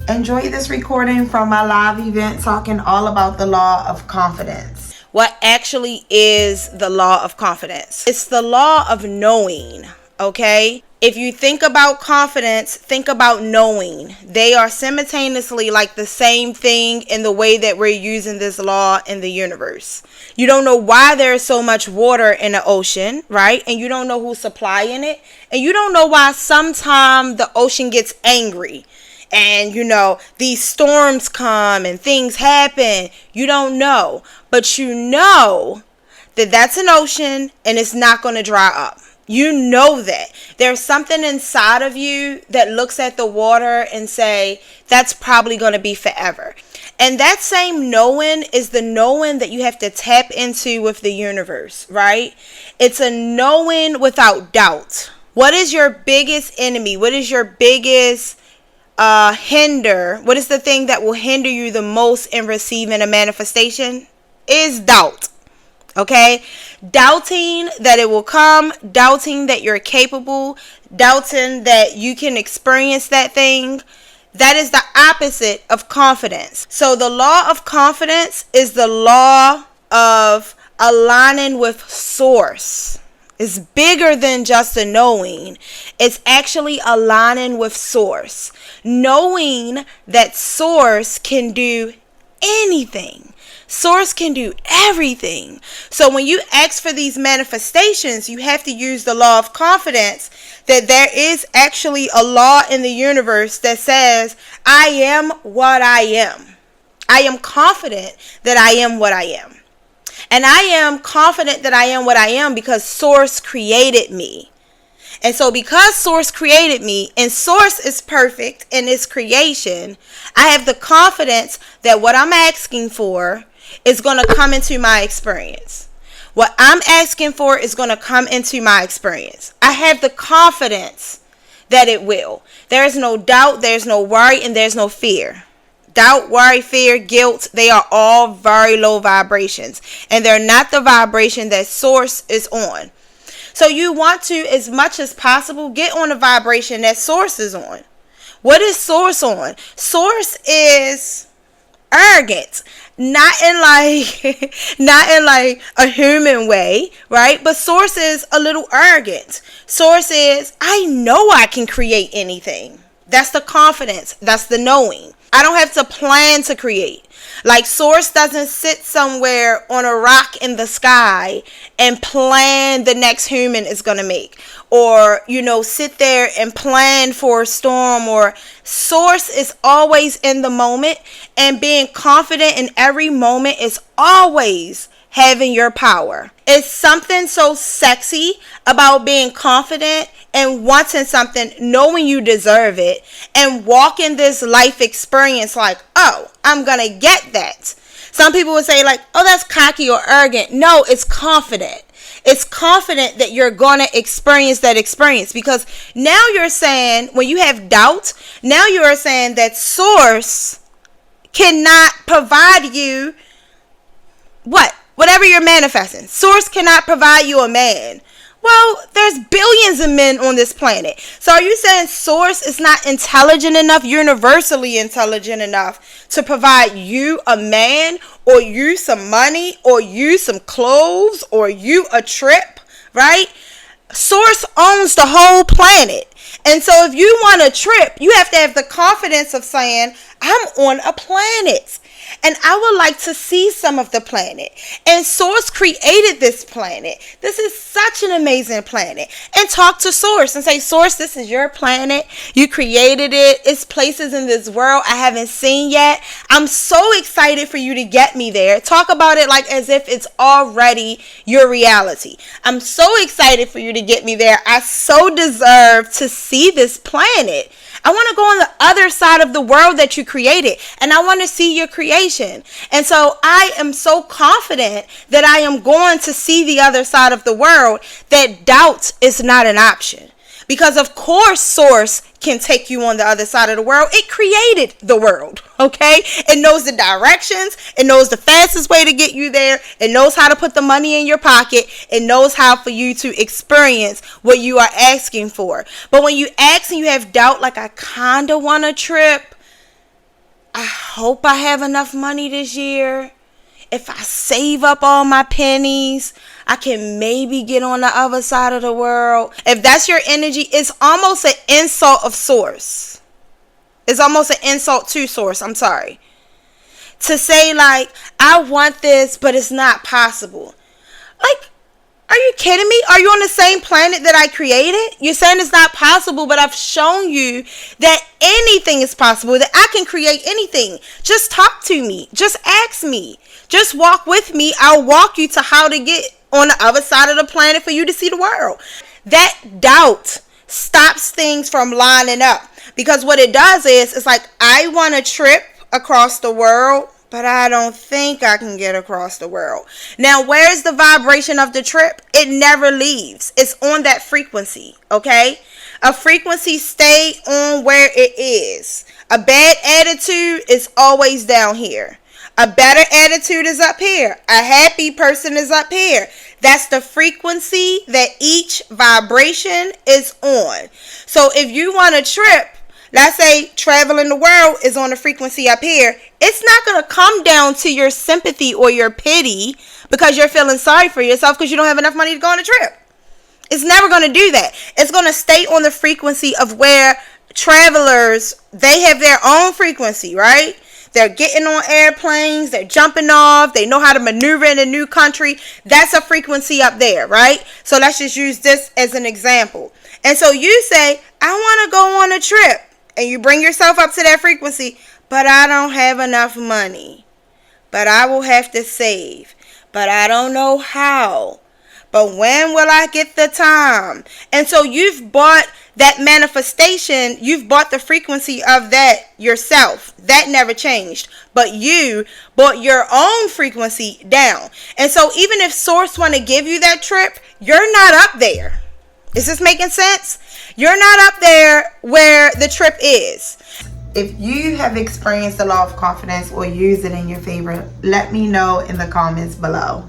Enjoy this recording from my live event talking all about the law of confidence. What actually is the law of confidence? It's the law of knowing, okay? If you think about confidence, think about knowing. They are simultaneously like the same thing in the way that we're using this law in the universe. You don't know why there's so much water in the ocean, right? And you don't know who's supplying it. And you don't know why sometimes the ocean gets angry. And, these storms come and things happen. You don't know. But you know that that's an ocean and it's not going to dry up. You know that. There's something inside of you that looks at the water and say, that's probably going to be forever. And that same knowing is the knowing that you have to tap into with the universe, right? It's a knowing without doubt. What is your biggest enemy? What is your biggest what is the thing that will hinder you the most in receiving a manifestation? Is doubt. Okay? Doubting that it will come, doubting that you're capable, doubting that you can experience that thing. That is the opposite of confidence. So the law of confidence is the law of aligning with source. It's bigger than just a knowing. It's actually aligning with source. Knowing that source can do anything. Source can do everything. So when you ask for these manifestations, you have to use the law of confidence that there is actually a law in the universe that says, I am what I am. I am confident that I am what I am. And I am confident that I am what I am because Source created me. And so because Source created me and Source is perfect in its creation, I have the confidence that what I'm asking for is going to come into my experience. What I'm asking for is going to come into my experience. I have the confidence that it will. There is no doubt, there's no worry, and there's no fear. Doubt, worry, fear, guilt, they are all very low vibrations. And they're not the vibration that Source is on. So you want to, as much as possible, get on the vibration that Source is on. What is Source on? Source is arrogant. Not in like a human way, right? But Source is a little arrogant. Source is, I know I can create anything. That's the confidence. That's the knowing. I don't have to plan to create. Like Source doesn't sit somewhere on a rock in the sky and plan the next human is going to make. Or, sit there and plan for a storm. Or Source is always in the moment, and being confident in every moment is always having your power. It's something so sexy about being confident and wanting something, knowing you deserve it, and walking this life experience like, oh, I'm gonna get that. Some people would say like, oh, that's cocky or arrogant. No, it's confident. It's confident that you're gonna experience that experience, because now you're saying, when you have doubt, now you are saying that Source cannot provide you whatever you're manifesting. Source cannot provide you a man. Well, there's billions of men on this planet. So are you saying Source is not intelligent enough, universally intelligent enough, to provide you a man, or you some money, or you some clothes, or you a trip, right? Source owns the whole planet. And so if you want a trip, you have to have the confidence of saying, I'm on a planet. And I would like to see some of the planet. And Source created this planet. This is such an amazing planet. And talk to Source and say, Source, this is your planet. You created it. It's places in this world I haven't seen yet. I'm so excited for you to get me there. Talk about it like as if it's already your reality. I'm so excited for you to get me there. I so deserve to see this planet. I want to go on the other side of the world that you created, and I want to see your creation. And so I am so confident that I am going to see the other side of the world that doubt is not an option. Because of course Source can take you on the other side of the world. It created the world, okay? It knows the directions. It knows the fastest way to get you there. It knows how to put the money in your pocket. It knows how for you to experience what you are asking for. But when you ask and you have doubt, like I kind of want a trip, hope I have enough money this year. If I save up all my pennies, I can maybe get on the other side of the world. If that's your energy, it's almost an insult of source. It's almost an insult to source. I'm sorry. To say like, I want this, but it's not possible. Like, are you kidding me? Are you on the same planet that I created? You're saying it's not possible, but I've shown you that anything is possible, that I can create anything. Just talk to me. Just ask me. Just walk with me. I'll walk you to how to get on the other side of the planet for you to see the world. That doubt stops things from lining up. Because what it does is, it's like, I want to trip across the world, but I don't think I can get across the world. Now, where's the vibration of the trip? It never leaves. It's on that frequency, okay? A frequency stay on where it is. A bad attitude is always down here. A better attitude is up here. A happy person is up here. That's the frequency that each vibration is on. So if you want to trip, let's say traveling the world is on the frequency up here, it's not going to come down to your sympathy or your pity because you're feeling sorry for yourself because you don't have enough money to go on a trip. It's never going to do that. It's going to stay on the frequency of where travelers, they have their own frequency, right? They're getting on airplanes, they're jumping off, they know how to maneuver in a new country. That's a frequency up there, right? So let's just use this as an example. And so you say, I want to go on a trip. And you bring yourself up to that frequency, but I don't have enough money. But I will have to save. But I don't know how. But when will I get the time? And so you've bought that manifestation. You've bought the frequency of that yourself. That never changed. But you bought your own frequency down. And so even if Source want to give you that trip, you're not up there. Is this making sense? You're not up there where the trip is. If you have experienced the law of confidence or use it in your favor, let me know in the comments below.